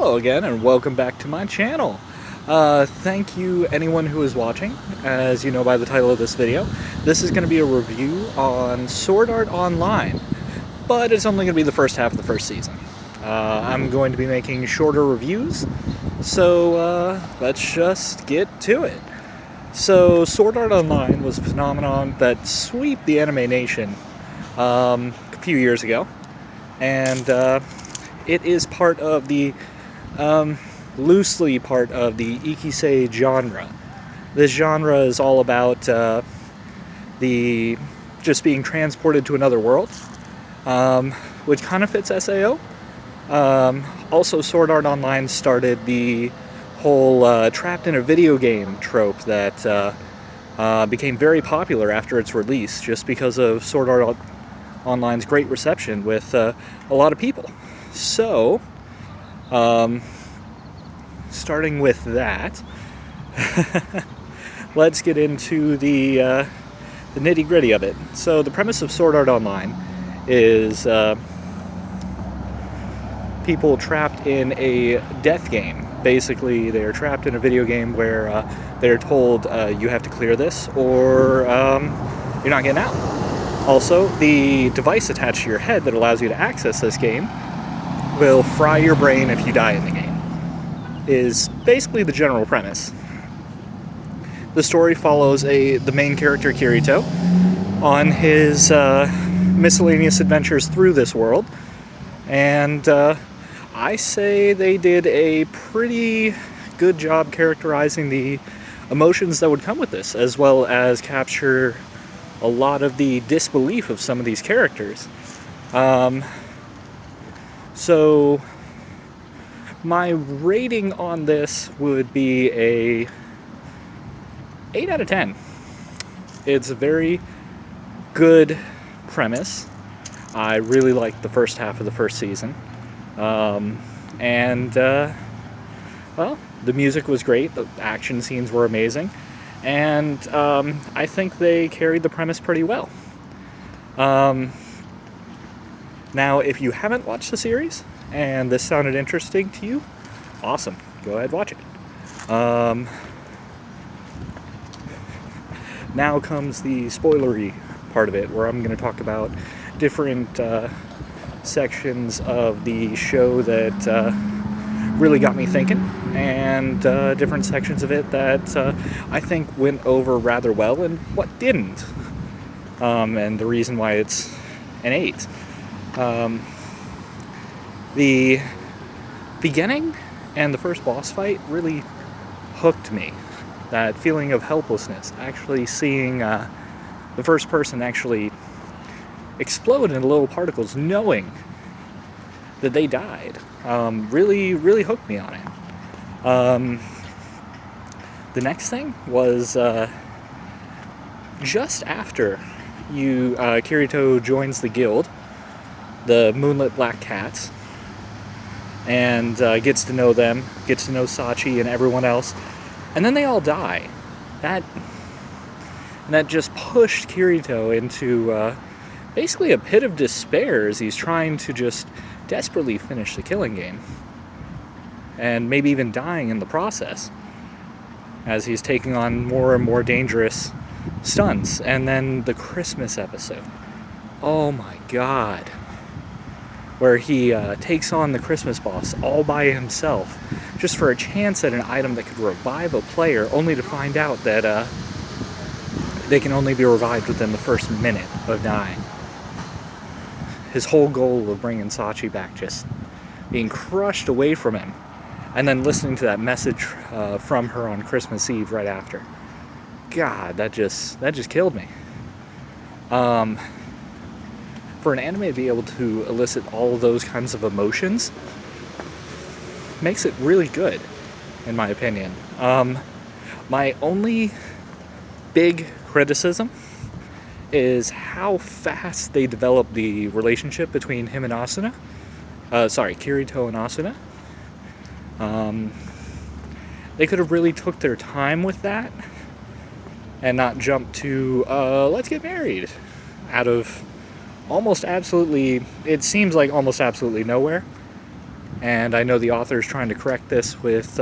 Hello again, and welcome back to my channel. Thank you anyone who is watching. As you know by the title of this video, this is going to be a review on Sword Art Online, but it's only going to be the first half of the first season. I'm going to be making shorter reviews, so let's just get to it. So Sword Art Online was a phenomenon that swept the anime nation a few years ago, and it is part of the, loosely part of the Ikisei genre. This genre is all about the just being transported to another world, which kind of fits SAO. Also, Sword Art Online started the whole trapped in a video game trope that became very popular after its release, just because of Sword Art Online's great reception with a lot of people. So, starting with that, let's get into the nitty-gritty of it. So the premise of Sword Art Online is people trapped in a death game. Basically, they're trapped in a video game where they're told you have to clear this or you're not getting out. Also, the device attached to your head that allows you to access this game will fry your brain if you die in the game, is basically the general premise. The story follows the main character, Kirito, on his miscellaneous adventures through this world, and I say they did a pretty good job characterizing the emotions that would come with this, as well as capture a lot of the disbelief of some of these characters. So my rating on this would be a 8 out of 10. It's a very good premise. I really liked the first half of the first season. Well, the music was great, the action scenes were amazing, and I think they carried the premise pretty well. Now, if you haven't watched the series, and this sounded interesting to you, awesome, go ahead, watch it. Now comes the spoilery part of it, where I'm going to talk about different sections of the show that really got me thinking, and different sections of it that I think went over rather well, and what didn't. And the reason why it's an 8. The beginning and the first boss fight really hooked me. That feeling of helplessness, actually seeing the first person actually explode into little particles, knowing that they died, really hooked me on it. The next thing was just after Kirito joins the guild, the Moonlit Black Cats, and gets to know them, gets to know Sachi and everyone else, and then they all die. That just pushed Kirito into basically a pit of despair as he's trying to just desperately finish the killing game, and maybe even dying in the process, as he's taking on more and more dangerous stunts. And then the Christmas episode, oh my god, where he takes on the Christmas boss all by himself, just for a chance at an item that could revive a player, only to find out that they can only be revived within the first minute of dying. His whole goal of bringing Sachi back just being crushed away from him, and then listening to that message from her on Christmas Eve right after. God, that just killed me. For an anime to be able to elicit all of those kinds of emotions makes it really good, in my opinion. My only big criticism is how fast they develop the relationship between him and Asuna. Kirito and Asuna. They could have really took their time with that and not jump to let's get married out of almost absolutely, it seems like almost absolutely nowhere. and I know the author is trying to correct this with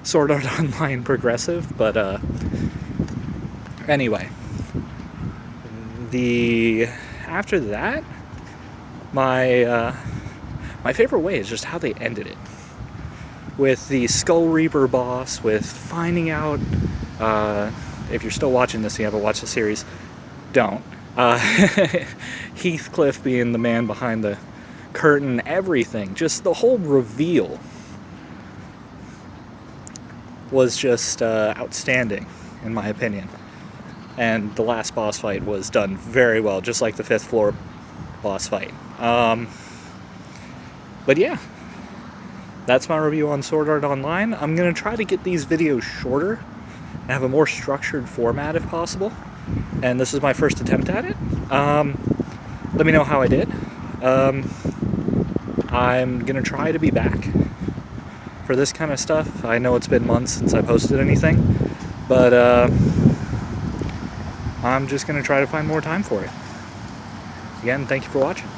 Sword Art Online Progressive, but anyway, after that, my favorite way is just how they ended it, with the Skull Reaper boss, with finding out, if you're still watching this and you haven't watched the series, don't. Heathcliff being the man behind the curtain, everything, just the whole reveal was just outstanding, in my opinion. And the last boss fight was done very well, just like the 5th floor boss fight. But yeah, that's my review on Sword Art Online. I'm going to try to get these videos shorter and have a more structured format if possible. And this is my first attempt at it. Let me know how I did. I'm going to try to be back for this kind of stuff. I know it's been months since I posted anything, but I'm just going to try to find more time for it. Again, thank you for watching.